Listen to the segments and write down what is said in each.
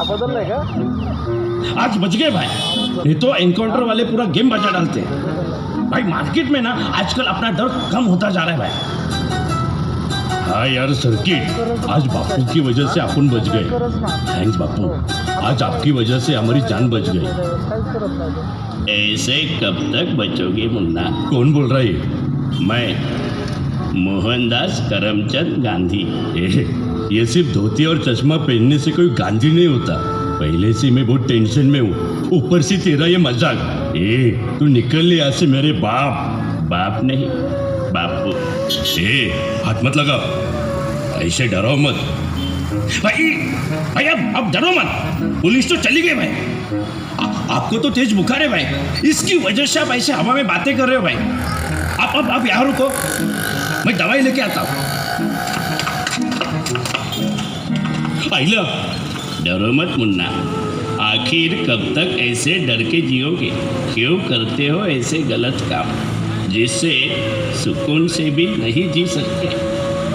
बदललाय का? आज बच गए भाई, नहीं तो एनकाउंटर वाले पूरा गेम बचा डालते हैं भाई। मार्केट में ना आजकल अपना डर कम होता जा रहा है भाई। हाँ यार सर्किट, आज बापू की वजह से अपन बच गए। थैंक्स बापू, आज आपकी वजह से हमारी जान बच गई। ऐसे कब तक बचोगे मुन्ना? कौन बोल रहा है? मैं मोहनदास करमचंद गांधी। ये सिर्फ धोती और चश्मा पहनने से कोई गांधी नहीं होता। पहले से मैं बहुत टेंशन में हूँ, ऊपर से तेरा ये मजाक। तू निकल ले यहाँ से मेरे बाप। बाप नहीं बापू। हाथ मत लगा, ऐसे डरो मत भाई। भाई अब डरो मत, पुलिस तो चली गई भाई। आपको तो तेज बुखार है भाई, इसकी वजह से आप ऐसे हवा में बातें कर रहे हो भाई। आप यहाँ रुको, मैं दवाई लेके आता हूँ। आइला, डरो मत मुन्ना। आखिर कब तक ऐसे डर के जियोगे? क्यों करते हो ऐसे गलत काम जिससे सुकून से भी नहीं जी सकते?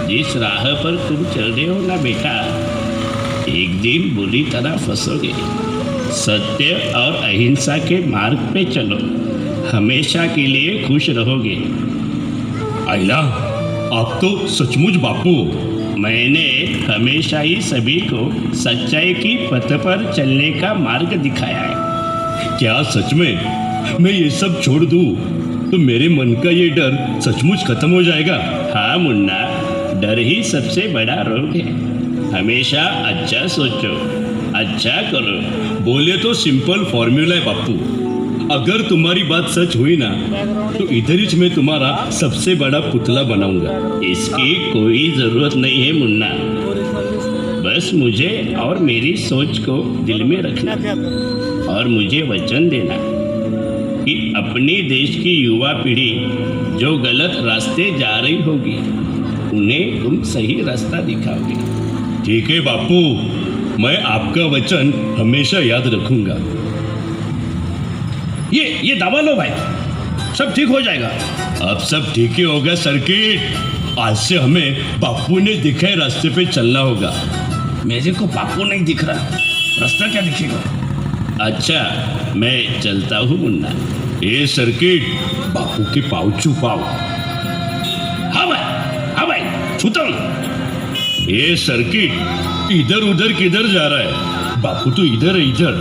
जिस राह पर तुम चल रहे हो ना बेटा, एक दिन बुरी तरह फंसोगे। सत्य और अहिंसा के मार्ग पे चलो, हमेशा के लिए खुश रहोगे। आइला, आप तो सचमुच बापू। मैंने हमेशा ही सभी को सच्चाई की पथ पर चलने का मार्ग दिखाया है। क्या सच में मैं ये सब छोड़ दूं तो मेरे मन का ये डर सचमुच खत्म हो जाएगा? हाँ मुन्ना, डर ही सबसे बड़ा रोग है। हमेशा अच्छा सोचो, अच्छा करो। बोले तो सिंपल फॉर्मूला है बापू। अगर तुम्हारी बात सच हुई ना तो इधर ही मैं तुम्हारा सबसे बड़ा पुतला बनाऊंगा। इसकी कोई जरूरत नहीं है मुन्ना, बस मुझे और मेरी सोच को दिल में रखना और मुझे वचन देना कि अपनी देश की युवा पीढ़ी जो गलत रास्ते जा रही होगी उन्हें तुम सही रास्ता दिखाओगे। ठीक है बापू, मैं आपका वचन हमेशा याद रखूंगा। ये दवा लो भाई, सब ठीक हो जाएगा। अब सब ठीक ही होगा सर्किट। आज से हमें बापू ने दिखाए रास्ते पे चलना होगा। मेरे को बापू नहीं दिख रहा, रास्ता क्या दिखेगा? अच्छा मैं चलता हूँ मुन्ना। ये सर्किट, बापू के पाँव छुपाओ। हाँ भाई छूता हूँ। ये सर्किट इधर उधर किधर जा रहा है? बापू तो इधर है, इधर।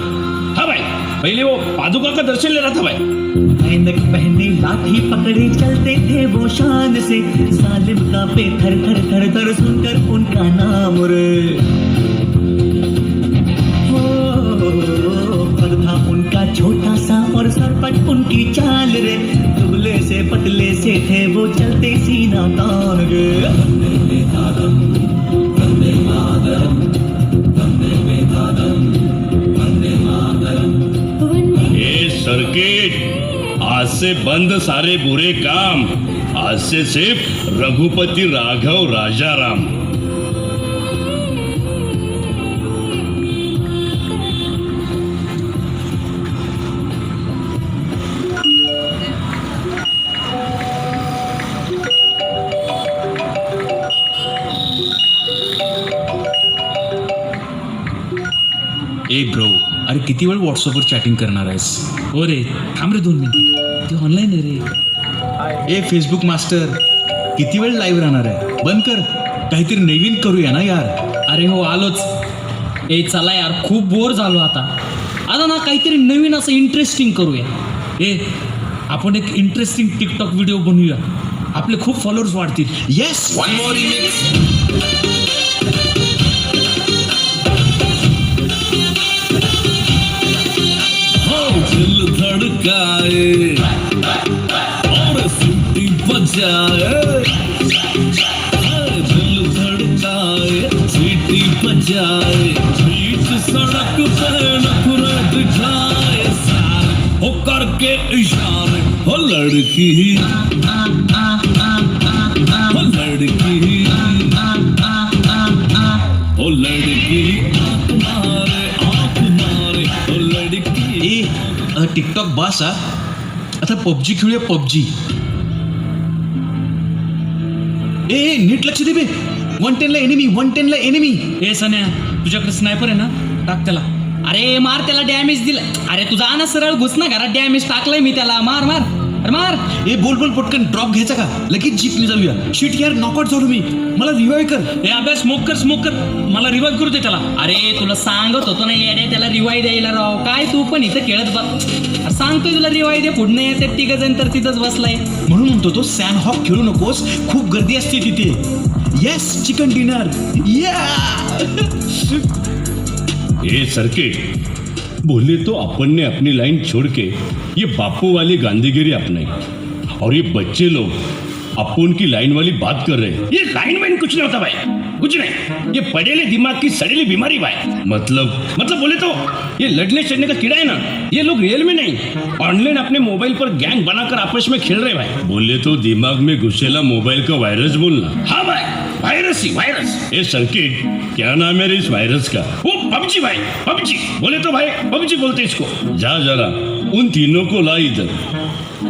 हाँ भाई, पहले वो पादुका का दर्शन ले रहा था भाई। ऐनक पहने लाठी पकड़े चलते थे वो शान से, सालिम का पे थर थर थर थर सुनकर उनका नाम रे। पग था उनका छोटा सा और सरपट उनकी चाल रे। दुबले से पतले से थे वो चलते सीना तान गे। सर्किट, आज से बंद सारे बुरे काम। आज से सिर्फ रघुपति राघव राजा राम। ए ब्रो, अरे किती वेळ व्हॉट्सअपवर चॅटिंग करणार आहेस? हो रे, थांब रे 2 मिनिटं, ते ऑनलाईन आहे रे. ए फेसबुक मास्टर, किती वेळ लाईव्ह राहणार आहे? बंद कर, काहीतरी नवीन करूया ना यार. अरे हो आलोच. ए चला यार, खूप बोर झालो आता ना काहीतरी नवीन असं इंटरेस्टिंग करूया. ए आपण एक इंटरेस्टिंग टिकटॉक व्हिडिओ बनवूया, आपले खूप फॉलोअर्स वाढतील. येस, वन मोर दिल धड़काए और सीटी बजाए, दिल धड़काए सीटी बजाए, बीच सड़क पे नखरे दिखाए, सारे हो करके इशारे, हो लड़की हो लड़की हो लड़की आँख मारे हो लड़की. टिकटॉक बस हा, आता पबजी खेळूया. पबजी. ए नीट लक्ष दे बे. 110 ला एनिमी, 110 ला एनिमी. ए सन्या, तुझ्याकडे स्नायपर आहे ना? टाक त्याला. अरे मार त्याला डॅमेज दिला. अरे तुझा ना सरळ घुस ना घरात, डॅमेज टाकलंय मी त्याला. मार मार अरे मार. ए बोल बोल पटकन, ड्रॉप घ्यायचा का? लगेच जीपने जाऊया. शिट यार, नॉकआउट झालो मी. मला रिवाईव्ह कर. ए अभ्यास स्मोक कर मला रिवाईव्ह करू दे त्याला. अरे तुला सांगत होतो ना येडे, त्याला रिवाईव्ह द्यायला राव. काय तू पण इथं खेळत बस. अरे सांगतोय तुला रिवाईव्ह दे, पुढे येते तिघ जण तर तिथंच बसलाय. म्हणून म्हणतो तो सॅन हॉक खेळू नकोस, खूप गर्दी असते तिथे. Yes, chicken dinner. ये सर्किट बोले तो अपन ने अपनी लाइन छोड़ के ये बापू वाली गांधीगिरी अपनाई, और ये बच्चे लोग अपन की लाइन वाली बात कर रहे हैं. ये लाइन वाइन कुछ नहीं होता भाई, कुछ नहीं. ये पड़ेले दिमाग की सड़ेली बीमारी भाई. मतलब बोले तो ये लड़ने चढ़ने का कीड़ा है ना. ये लोग रियल में नहीं, ऑनलाइन अपने मोबाइल पर गैंग बनाकर आपस में खेल रहे भाई. बोले तो दिमाग में घुसेला मोबाइल का वायरस बोलना. हाँ भाई, वायरस ही वायरस. ये सर्किट क्या नाम है इस वायरस का? वो पबजी भाई, पबजी. बोले तो भाई पबजी बोलते इसको. जा जरा उन तीनों को ला इधर.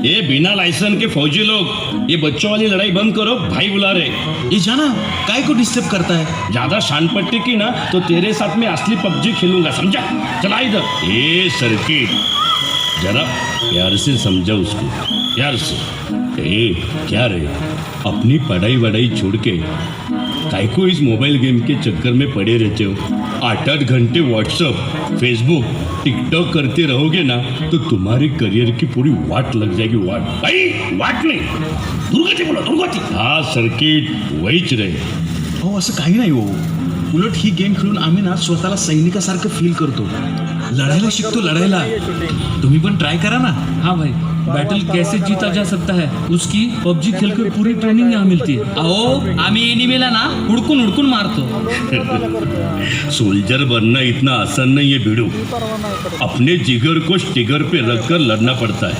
ये बिना लाइसेंस के फौजी लोग, ये बच्चों वाली लड़ाई बंद करो, भाई बुला रहे. ये जाना, काय को डिस्टर्ब करता है? ज्यादा शान पट्टी की ना तो तेरे साथ में असली पबजी खेलूंगा, समझा? चला इधर. ये सर्किट जरा प्यार से समझा उसको, प्यार से. ए क्या रे, अपनी पढ़ाई वढ़ाई छोड़ के काय को इस मोबाइल गेम के चक्कर में पड़े रहते हो? 8-8 घंटे व्हाट्सअप, फेसबुक, टिकटॉक करते रहोगे ना तो तुम्हारे करियर की पूरी वाट लग जाएगी. वाट भाई, वाट नाही, दुर्गती बोला, दुर्गती. हा सर्किट वहीच रे. हो असं काही नाही हो. उलट ही गेम खेळून आम्ही ना स्वतःला सैनिकासारखं फील करतो. लढायला शिकतो, लढायला. तुम्ही पण ट्राय करा ना. हाँ भाई, बैटल कैसे जीता जा सकता है उसकी पबजी खेलकर पूरी ट्रेनिंग यहाँ मिलती है. अहो आम्ही एनिमीला ना हुडकून हुडकून मारतो. सोल्जर बनना इतना आसान नहीं है भिड़ू. अपने जिगर को स्टिगर पे रखकर लड़ना पड़ता है.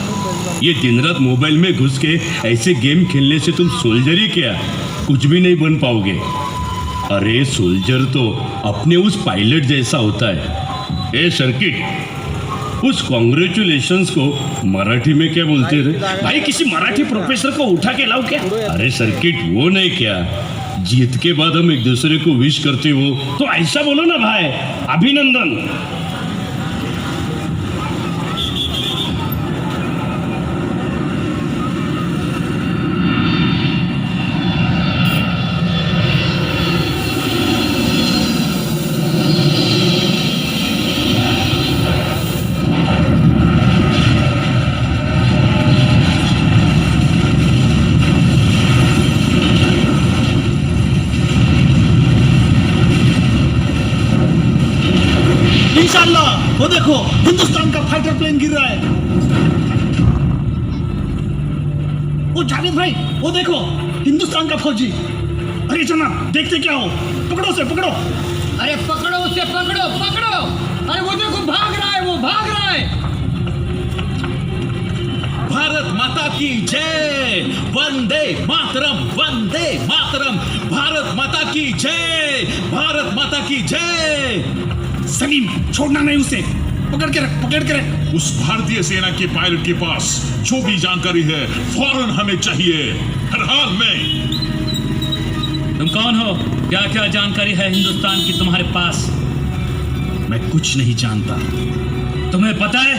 ये दिन रात मोबाइल में घुस के ऐसे गेम खेलने से तुम सोल्जर ही क्या, कुछ भी नहीं बन पाओगे. अरे सोल्जर तो अपने उस पायलट जैसा होता है. ए सर्किट, उस कॉन्ग्रेचुलेशंस को मराठी में क्या बोलते थे भाई? किसी मराठी प्रोफेसर को उठा के लाओ क्या? अरे सर्किट वो नहीं, क्या जीत के बाद हम एक दूसरे को विश करते हो तो ऐसा बोलो ना भाई, अभिनंदन. इंशाल्लाह. वो देखो हिंदुस्तान का फाइटर प्लेन गिर रहा है. वो जावेद भाई, वो देखो हिंदुस्तान का फौजी. अरे जनाब देखते क्या हो, पकड़ो से पकड़ो. अरे पकड़ो उसे, पकड़ो पकड़ो. अरे वो देखो भाग रहा है, वो भाग रहा है. भारत माता की जय. वंदे मातरम, वंदे मातरम. भारत माता की जय, भारत माता की जय. सलीम छोड़ना नहीं उसे. पकड़ के रख, पकड़ के रख. उस भारतीय सेना के पायलट के पास जो भी जानकारी है फौरन हमें चाहिए, हर हाल में. तुम कौन हो? क्या क्या जानकारी है हिंदुस्तान की तुम्हारे पास? मैं कुछ नहीं जानता. तुम्हें पता है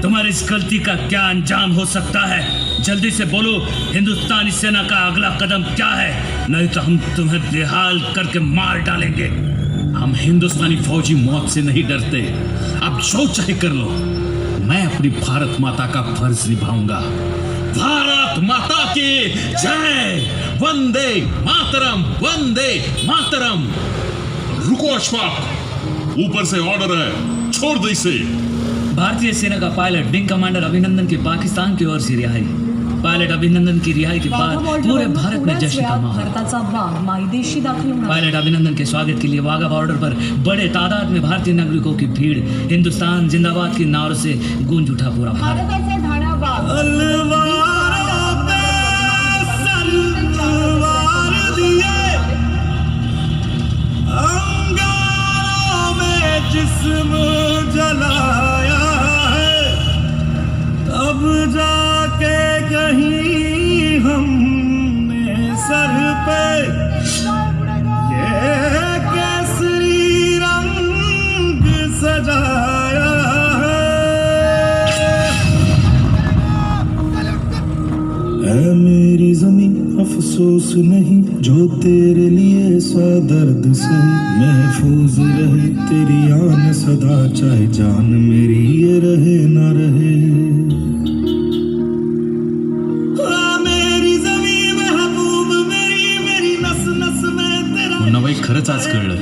तुम्हारी इस गलती का क्या अंजाम हो सकता है? जल्दी से बोलो, हिंदुस्तानी सेना का अगला कदम क्या है? नहीं तो हम तुम्हें बेहाल करके मार डालेंगे. हम हिंदुस्तानी फौजी मौत से नहीं डरते. अब जो चाहे कर लो, मैं अपनी भारत माता का फर्ज निभाऊंगा. भारत माता की जय. वंदे मातरम, वंदे मातरम. रुको अशफाक, ऊपर से ऑर्डर है, छोड़ दो इसे. भारतीय सेना का पायलट विंग कमांडर अभिनंदन की पाकिस्तान की ओर से रिहाई. पायलट अभिनंदन की रिहाई के बाद पूरे भारत में जश्न का माहौल. भारताचा वाघ मायदेशी दाखल होणार. पायलट अभिनंदन के स्वागत के लिए वाघा बॉर्डर पर बड़े तादाद में भारतीय नागरिकों की भीड़. हिंदुस्तान जिंदाबाद की नारों से गूंज उठा पूरा भारत. भारताचा ठाणा वाघ जिस्म जलाया है, तब जाके कहीं हमने सर पे ये केसरी रंग से याद से महफूज रहे तेरी आन सदा, चाहे जान मेरी ये रहे ना रहे। मेरी ज़मीं महबूब मेरी, मेरी नस नस में तेरा। मुन्नाबाई, खरंच आज कळलं,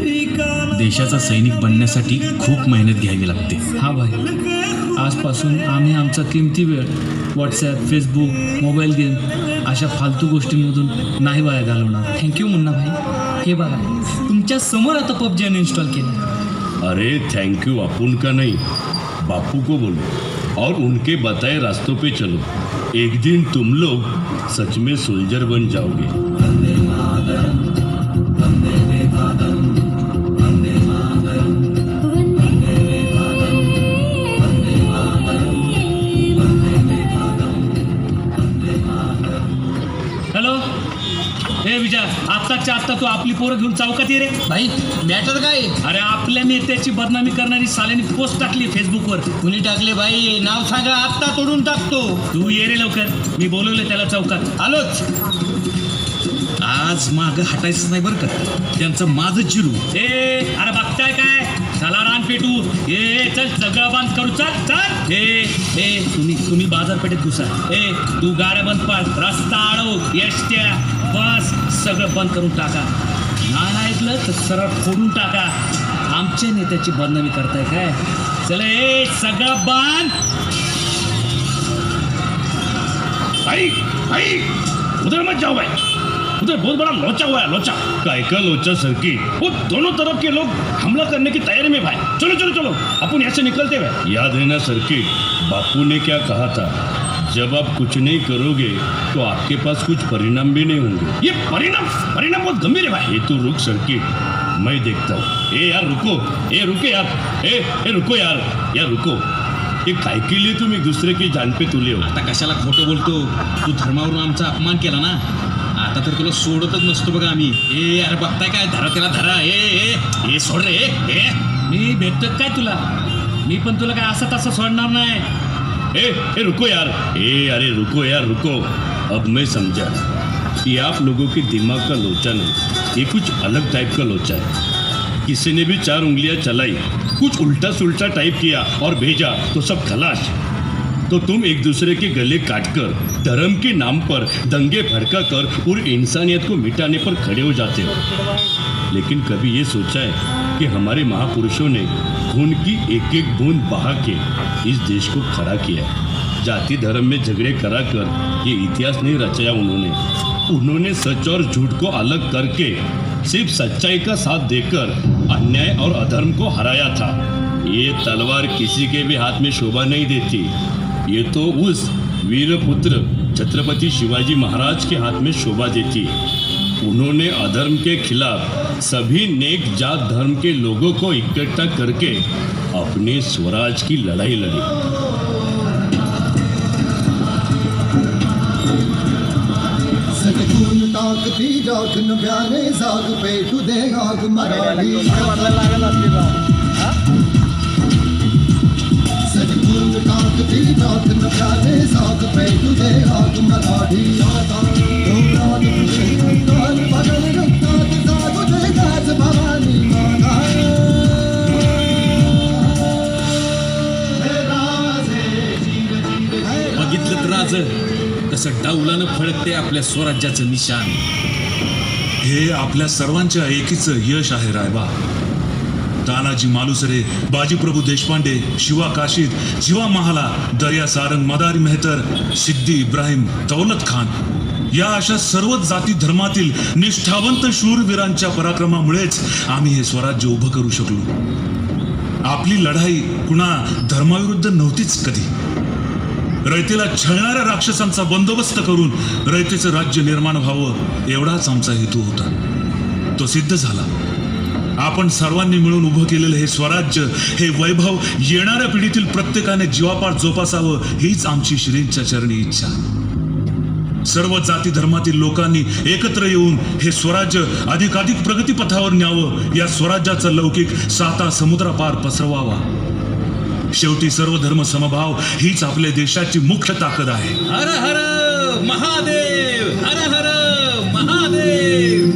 देशाचा सैनिक बनण्यासाठी खूप मेहनत घ्यावी लागते. हा भाई, आजपासून आम्ही आमचा किमती वेळ व्हॉट्सॲप, फेसबुक, मोबाईल गेम अशा फालतू गोष्टींमधून नाही वाया घालवणार. थँक्यू मुन्ना भाई. हे बघा, तुमच्या समोर आता पबजी अनइन्स्टॉल केलं. अरे थैंक यू अपुन का नहीं, बापू को बोलो और उनके बताए रास्तों पे चलो. एक दिन तुम लोग सच में सोल्जर बन जाओगे. हॅलो, हे विजय, आत्ताच्या आत्ता तू आपली पोरं घेऊन चौकात ये रे. भाई मॅटर काय? अरे आपल्या नेत्याची बदनामी करणारी साल्याने पोस्ट टाकली फेसबुकवर. कुणी टाकले भाई? नाव सांगा, आत्ता तोडून टाकतो. तू ये रे लवकर, मी बोलवले त्याला चौकात. आलोच. आज मागं हटायचं नाही बरं का, त्यांचं माझं चिरू. ए अरे बघताय काय, चला रान पेटू. ए चल, सगळं बंद करू. चल चल. ए तुम्ही बाजारपेठेत घुसा. ए तू गाड्या बंद पाड, रस्ता अडव, एसट्या, बस सगळं बंद करून टाका. नाही ऐकलं तर सरळ फोडून टाका. आमच्या नेत्याची बदनामी करताय काय? चला ए सगळं बंद. आई उधर मत जाओ भाई, उधर बहुत बड़ा लोचा हुआ है. लोचा काय का लोचा सरकी? वो दोनों तरफ के लोग हमला करने की तैयारी में भाई. चलो चलो चलो, अपन यहाँ से निकलते हुए. याद है ना सरकी, बापू ने क्या कहा था, जब आप कुछ नहीं करोगे तो आपके पास कुछ परिणाम भी नहीं होंगे. ये परिणाम बहुत गंभीर है भाई. ये तू रुक सरकी, मैं देखता हूँ. ए यार रुको, ए रुको यार, ए रुको यार रुको. ये काय के लिए तुम एक दूसरे की जान पे तुले हो? आता कशाला खोटं बोलतो? तू धर्मावरून आमचा अपमान केला ना, आता तर तुला सोडतच नसतो बघा आम्ही. ए अरे बघताय काय, धरा त्याला धरा. ए सोड रे. ए मी भेटतो काय तुला? मी पण तुला काय असं तसं सोडणार नाही. ए रुको यार, अरे रुको यार रुको. अब मैं समझा कि आप लोगों के दिमाग का लोचा नहीं, ये कुछ अलग टाइप का लोचा है. किसी ने भी 4 उंगलियां चलाई, कुछ उल्टा सुल्टा टाइप किया और भेजा तो सब खलाश. तो तुम एक दूसरे के गले काटकर, धर्म के नाम पर दंगे भड़का कर पूरी इंसानियत को मिटाने पर खड़े हो जाते हो. लेकिन कभी ये सोचा है कि हमारे महापुरुषों ने खून की एक एक बूंद बहा के इस देश को खड़ा किया. जाति धर्म में झगड़े करा कर ये इतिहास नहीं रचाया उन्होंने सच और झूठ को अलग करके सिर्फ सच्चाई का साथ देकर अन्याय और अधर्म को हराया था. ये तलवार किसी के भी हाथ में शोभा नहीं देती, ये तो उस वीरपुत्र छत्रपति शिवाजी महाराज के हाथ में शोभा देती. उन्होंने अधर्म के खिलाफ सभी नेक जात धर्म के लोगों को इकट्ठा करके अपने स्वराज की लड़ाई लड़ी. ताकती जात नव्याने जाग पेटू दे आग मराठी. सजगुण ताकती जात नव्याने जाग पेटू दे आग मराठी. डोंगरात तुझे काल बदल रक्तात जागू दे गाज भवानी माता. बघितलं राज कसं डाऊलानं फळकते आपल्या स्वराज्याचं निशान. हे आपल्या सर्वांच्या एकीचं यश आहे रायबा. तानाजी मालुसरे, बाजीप्रभू देशपांडे, शिवा काशीद, जीवा महाला, दर्या सारंग, मदारी मेहतर, सिद्दी इब्राहिम, दौलत खान या अशा सर्व जाती धर्मातील निष्ठावंत शूरवीरांच्या पराक्रमामुळेच आम्ही हे स्वराज्य उभं करू शकलो. आपली लढाई कुणा धर्माविरुद्ध नव्हतीच कधी. रयतेला छळणाऱ्या राक्षसांचा बंदोबस्त करून रयतेचं राज्य निर्माण व्हावं एवढाच आमचा हेतू होता. तो सिद्ध झाला. आपण सर्वांनी मिळून उभं केलेलं हे स्वराज्य, हे वैभव येणाऱ्या पिढीतील प्रत्येकाने जीवापाड जोपासावं हीच आमची श्रींच्या चरणी इच्छा. सर्व जाती धर्मातील लोकांनी एकत्र येऊन हे स्वराज्य अधिकाधिक प्रगतीपथावर न्यावं, या स्वराज्याचा लौकिक 7 समुद्रापार पसरवावा. शेवटी सर्व धर्म समभाव हीच आपल्या देशाची मुख्य ताकद आहे. हर हर महादेव, हर हर महादेव.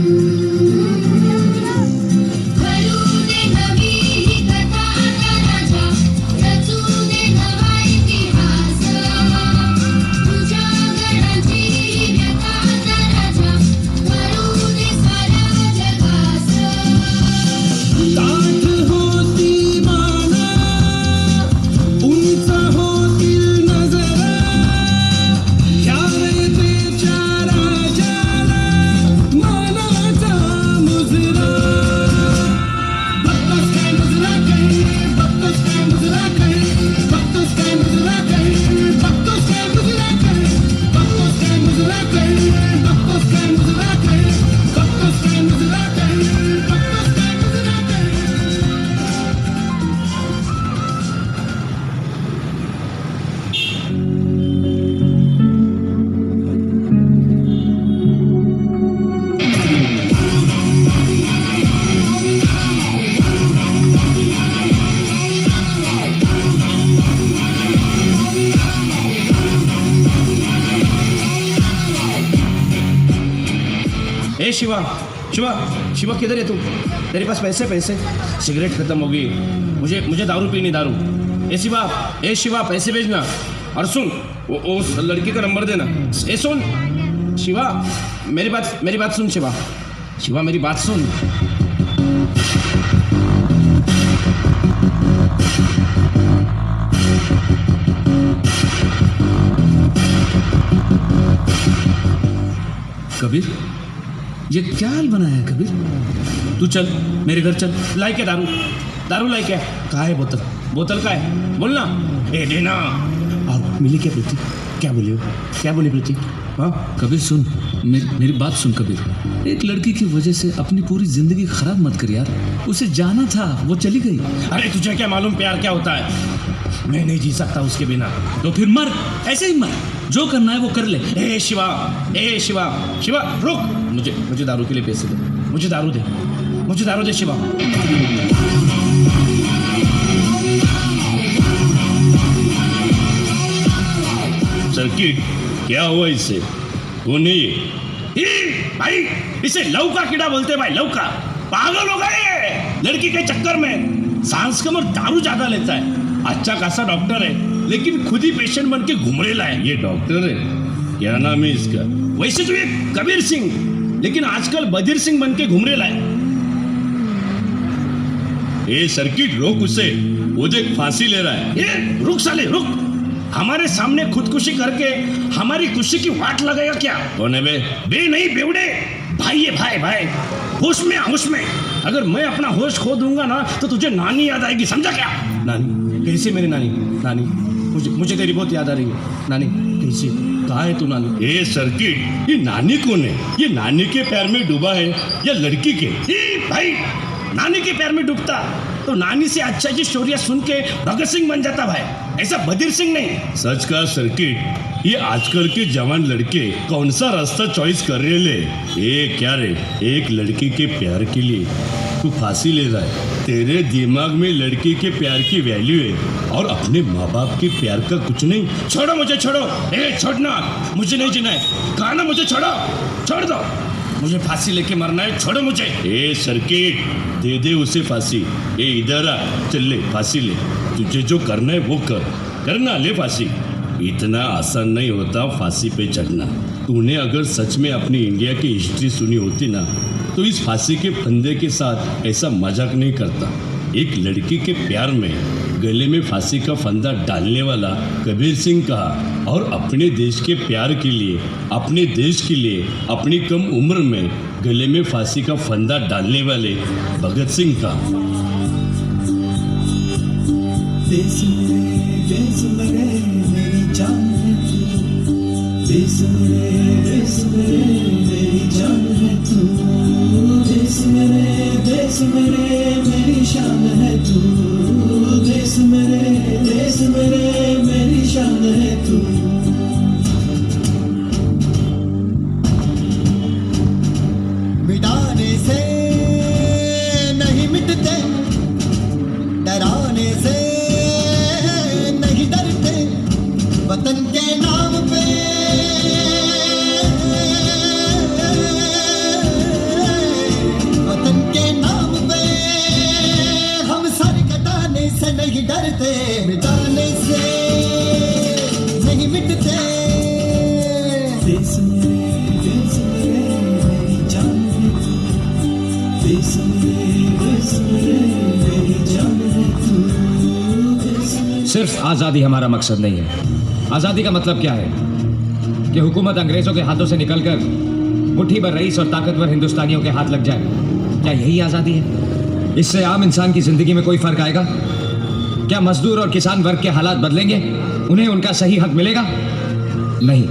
शिवा शिवा शिवा किधर है तू? तेरे पास पैसे सिगरेट खत्म हो गई, मुझे दारू पीनी दारू। ए शिवा पैसे भेजना। और सुन वो लड़की का नंबर देना। ए सुन शिवा, मेरी बात सुन शिवा मेरी बात सुन। कबीर, ये क्या हाल बनाया है कबीर? तू चल मेरे घर चल। लाई क्या दारू लाई क्या? कहाँ है बोतल का है? बोलना। ए देना। और मिली क्या प्रीति? क्या बोली प्रीति? हाँ कबीर सुन, मेरी बात सुन कबीर। एक लड़की की वजह से अपनी पूरी जिंदगी खराब मत कर यार। उसे जाना था, वो चली गई। अरे तुझे क्या मालूम प्यार क्या होता है? मैं नहीं जी सकता उसके बिना। तो फिर मर, ऐसे ही मर, जो करना है वो कर ले। ए शिवा रुक। मुझे दारू के लिए पैसे दे। मुझे दारू दे शिवा। सर्किट क्या हुआ इससे? कौन है ये? भाई इसे लौका कीड़ा बोलते हैं भाई, लौका। पागल हो गए लड़की के चक्कर में। सांस कम और दारू ज्यादा लेता है। अच्छा खासा डॉक्टर है लेकिन खुद ही पेशेंट बन के घूम रहा है। ये डॉक्टर है? क्या नाम है इसका? वैसे तो ये कबीर सिंह, लेकिन आजकल बजीर सिंह बन के घूम रहा है। ए सर्किट रोक उसे, वो देख फांसी ले रहा है। ये रुक साले रुक। हमारे सामने खुदकुशी करके हमारी खुशी की वाट लगाएगा क्या? कौन है बे नहीं बेवड़े, भाई है भाई। होश में अगर मैं अपना होश खो दूंगा ना तो तुझे नानी याद आएगी, समझा क्या? नानी कैसे? मेरी नानी मुझे तेरी बहुत याद आ रही है। नानी कैसे? कहाँ है तू नानी? ए सर्किट, ये नानी कौन है? ये नानी के पैर में डूबा है या लड़की के? भाई नानी के पैर में डूबता तो नानी से अच्छी स्टोरियां सुन के भगत सिंह बन जाता भाई, ऐसा बजीर सिंह नहीं। सच का सर्किट, ये आजकल के जवान लड़के कौन सा रास्ता चॉइस कर रहे ले? ये क्या रे, एक लड़की के प्यार के लिए तू फांसी ले रहा है? तेरे दिमाग में लड़की के प्यार की वैल्यू है और अपने माँ बाप के प्यार का कुछ नहीं। छोड़ो मुझे, छोड़ो। छोड़ना, मुझे नहीं जीना है। कहा ना मुझे छोड़ दो। मुझे फांसी लेके मरना है, छोड़ो मुझे। ए सर्किट, दे उसे फांसी। ए इधर आ, चल ले फांसी ले। तुझे जो करना है वो करना, ले फांसी। इतना आसान नहीं होता फांसी पे चढ़ना। तूने अगर सच में अपनी इंडिया की हिस्ट्री सुनी होती ना तो इस फांसी के फंदे के साथ ऐसा मजाक नहीं करता। एक लड़की के प्यार में गले में फांसी का फंदा डालने वाला कबीर सिंह का, और अपने देश के प्यार के लिए, अपने देश के लिए अपनी कम उम्र में गले में फांसी का फंदा डालने वाले भगत सिंह का। देश मेरे मेरी जान है तू। देश मेरे मेरी जान है तू। देश मेरे मेरी शान है तू। देश मेरे मेरी शान है तू। मिटाने से नहीं मिटते, डराने से नहीं डरते, वतन के नाम पे नहीं डरते, मिटाने से नहीं मिटते। देश मेरे मेरी जान है तू। देश मेरे मेरी जान है तू। सिर्फ आज़ादी हमारा मकसद नहीं है। आज़ादी का मतलब क्या है? कि हुकूमत अंग्रेज़ों के हाथों से निकलकर मुट्ठी भर रईस और ताकतवर हिंदुस्तानियों के हाथ लग जाए, क्या यही आज़ादी है? इससे आम इंसान की ज़िंदगी में कोई फ़र्क आएगा? क्या मजदूर और किसान वर्ग के हालात बदलेंगे? उन्हें उनका सही हक मिलेगा? नहीं।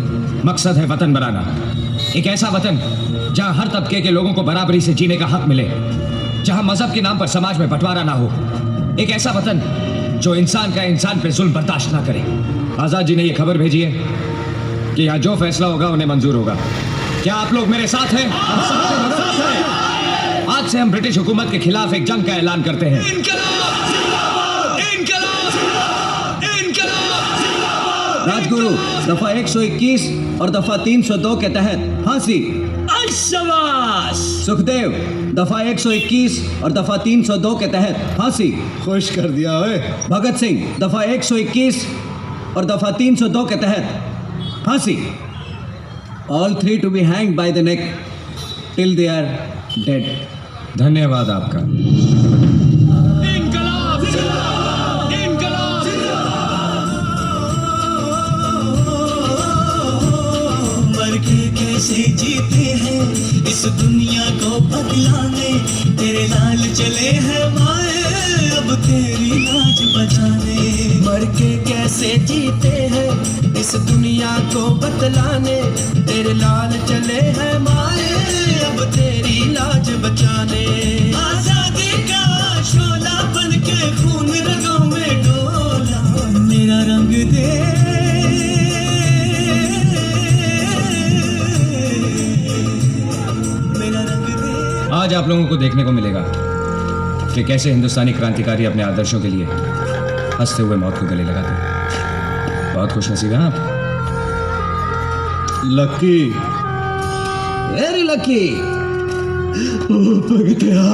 मकसद है वतन बनाना, एक ऐसा वतन जहां हर तबके के लोगों को बराबरी से जीने का हक मिले, जहां मजहब के नाम पर समाज में बंटवारा ना हो, एक ऐसा वतन जो इंसान का इंसान पे जुल्म बर्दाश्त ना करे। आज़ाद जी ने यह खबर भेजी है कि यहाँ जो फैसला होगा उन्हें मंजूर होगा। क्या आप लोग मेरे साथ हैं? आज से हम ब्रिटिश हुकूमत के खिलाफ एक जंग का ऐलान करते हैं। राजगुरु, दफा 121 और दफा 302 के तहत फांसी। शाबाश। सुखदेव, दफा 121 और दफा 302 के तहत फांसी। खुश कर दिया ओए। भगत सिंह, दफा 121 और दफा 302 के तहत फांसी। All three to be hanged by the neck till they are dead. धन्यवाद आपका। इनकलाब जिंदाबाद, इनकलाब मर के कैसे जीते हैं इस दुनिया को बदलाने, तेरे लाल चले हैं माए अब तेरी लाज बचाने। मर के कैसे जीते हैं इस दुनिया को बदलाने, तेरे लाल चले हैं माए अब तेरी लाज बचाने। आजादी का शोला बन के खून रगों में डोला, मेरा रंग दे आज आप लोगों को देखने को मिलेगा कि कैसे हिंदुस्तानी क्रांतिकारी अपने आदर्शों के लिए हंसते हुए मौत को गले लगाते हैं। बहुत खुशनसीब हैं आप। Lucky, very lucky. भगतिया,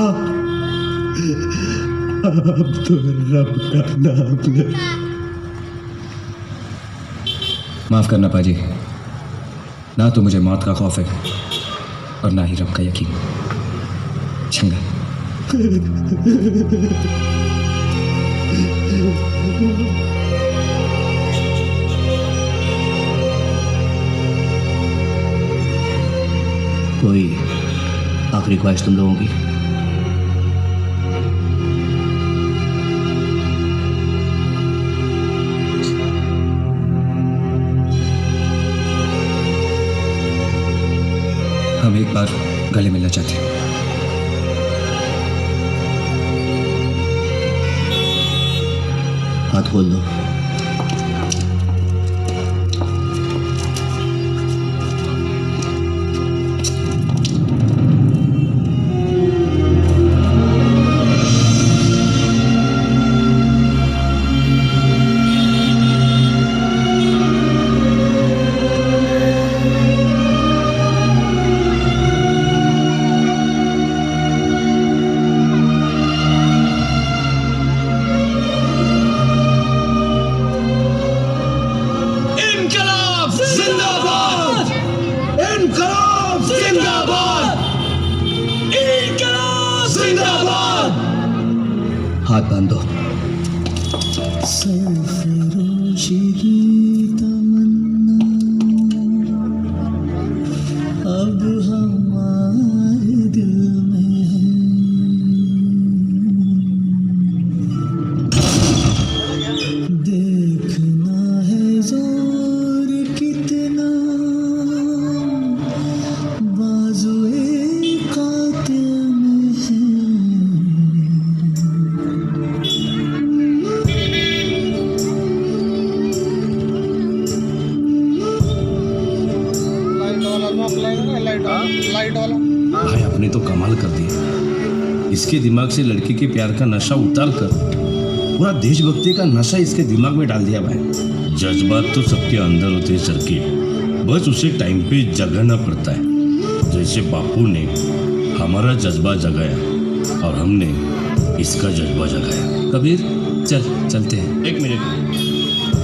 अब तो रब का नाम ले। माफ करना पाजी, ना तो मुझे मौत का खौफ है और ना ही रब का यकीन। चंगा। कोई आखिरी ख्वाहिश तुम लोगों की? हम एक बार गले मिलना चाहते हैं। हाथ खोल दो। हाथ बांधो। अब हमारे दिल में है। देखना है जोर कितना बाजुए कातिल में है। भाई आपने तो कमाल कर दिया। इसके दिमाग से लड़की के प्यार का नशा उतार कर पूरा देशभक्ति का नशा इसके दिमाग में डाल दिया भाई। जज्बात तो सबके अंदर होते हैं सर के, बस उसे टाइम पे जगाना पड़ता है। जैसे बापू ने हमारा जज्बा जगाया और हमने इसका जज्बा जगाया। कबीर चलते हैं। एक मिनट,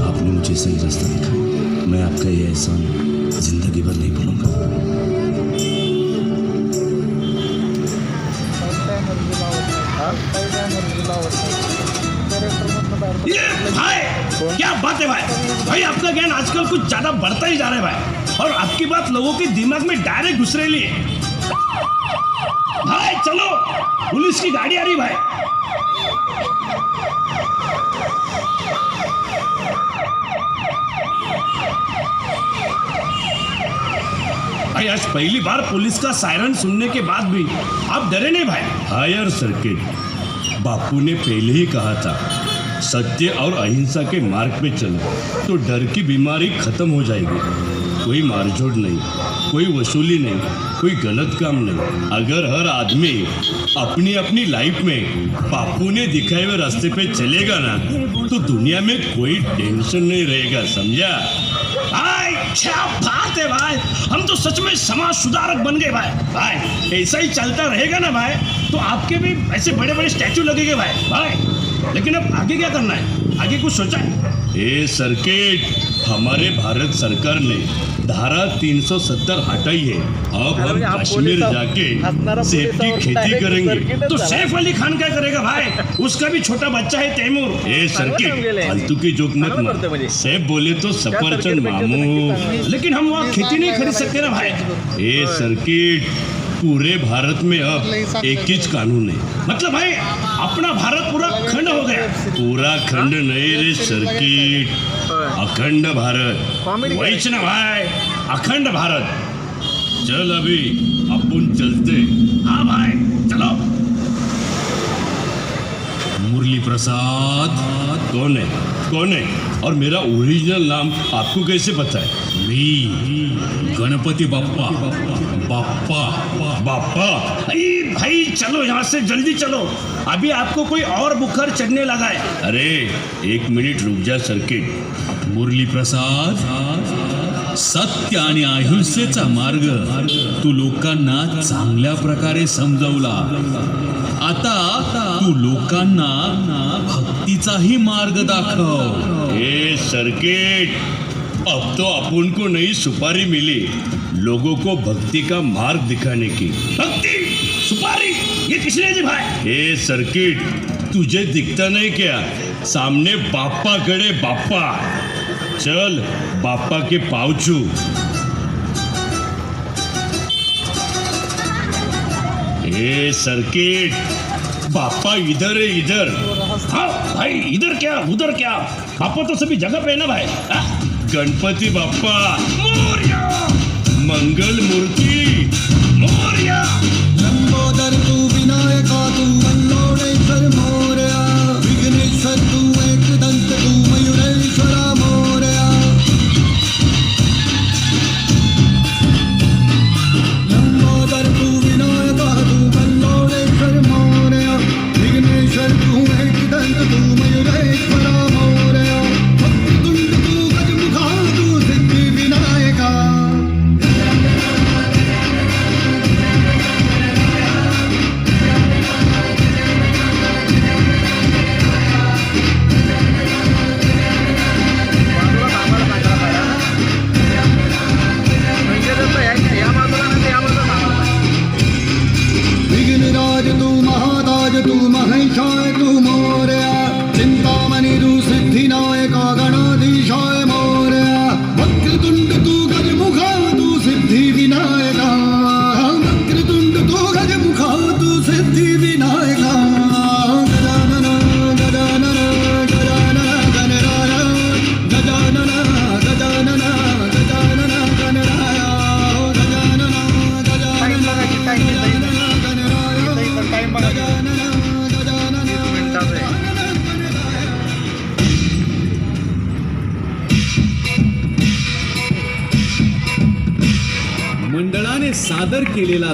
आपने मुझे सही रास्ता दिखाया। मैं आपका ये एहसान जिंदगी भर नहीं भूलूंगा। ये भाई क्या बात है भाई आपका ज्ञान आजकल कुछ ज्यादा बढ़ता ही जा रहा है भाई, और आपकी बात लोगों के दिमाग में डायरेक्ट घुस रही है भाई। चलो, पुलिस की गाड़ी आ रही भाई। भाई आज पहली बार पुलिस का सायरन सुनने के बाद भी आप डरे नहीं भाई? हायर सर्किट, बापू ने पहले ही कहा था सत्य और अहिंसा के मार्ग पे चलो तो डर की बीमारी खत्म हो जाएगी। कोई मारझोड़ नहीं, कोई वसूली नहीं, कोई गलत काम नहीं। अगर हर आदमी अपनी अपनी लाइफ में बापू ने दिखाए हुए रास्ते पे चलेगा ना तो दुनिया में कोई टेंशन नहीं रहेगा, समझा? भाई क्या बात है भाई, हम तो सच में समाज सुधारक बन गए भाई। भाई ऐसा ही चलता रहेगा ना भाई तो आपके भी ऐसे बड़े बड़े स्टैचू लगेंगे भाई। लेकिन अब आगे क्या करना है, आगे कुछ सोचा है? ए सर्किट, हमारे भारत सरकार ने धारा 370 हटाई है। अब हम कश्मीर जाके सेब की खेती करेंगे। तो सैफ अली खान क्या करेगा भाई, उसका भी छोटा बच्चा है तैमूर। ए सर्किट, फालतू की जोक मत मार। सैफ बोले तो सफरचंद मामू, लेकिन हम वहाँ खेती नहीं खरीद सकते ना भाई। ए सर्किट, पूरे भारत में अब एक ही कानून है। मतलब भाई अपना भारत पूरा खंड हो गया। पूरा खंड नहीं रे सर्किट, अखंड भारत। वहीच ना भाई, अखंड भारत। चल अभी अपन चलते। हाँ भाई चलो। मुरली प्रसाद कौन है, कौन है? और मेरा ओरिजिनल नाम आपको कैसे पता है? मी गणपति बाप्पा। बाप्पा बाप्पा, अरे भाई चलो यहाँ से जल्दी चलो, अभी आपको कोई और बुखार चढ़ने लगा है। अरे एक मिनिट रुक जा सर्किट। मुरली प्रसाद, सत्य आणि अहिंसेचा मार्ग तू लोकांना चांगल्या प्रकारे समजवला। आता तू लोकांना भक्तीचाही मार्ग दाखव। ए सर्किट, अब तो अपन को नई सुपारी मिली, लोगों को भक्ति का मार्ग दिखाने की। भक्ति सुपारी, ये किसने दी भाई? ए सर्किट, तुझे दिखता नहीं क्या, सामने बाप्पा खड़े, बाप्पा। चल बाप्पा के पाँव छू। ए सर्किट, बाप्पा इधर है, इधर। हाँ भाई, इधर क्या उधर क्या, बाप्पा तो सभी जगह पे है ना भाई। गणपति बाप्पा मोरया, मंगल मूर्ति मोरया। लंबोदर तू विनायका तू वल्लोळेश्वर मोरया, विघ्नेश्वर तू एकदंत तू मयुरेश्वरा मोरया। लंबोदर तू विनायका तू वल्लोळेश्वर मोरया, विघ्नेश्वर तू एकदंत तू मयुरेश्वरा मोरया। वक्रतुंड तू गजमुखा तू सिद्धि विनायका। विघ्नराज तू महाताज तू महेशाय तू मोरया, चिंतामणि तू सिद्धिनायका गणाधीशाय मोरया। वक्रतुंड तू गजमुखा तू सिद्धि विनायका, वक्रतुंड तू गजमुखा तू सिद्धि विनायका। गजानन गजानन गजानन गणराया, गजानन गजानन गजानन गणराया, गजानन गजानन मंडळाने सादर केलेला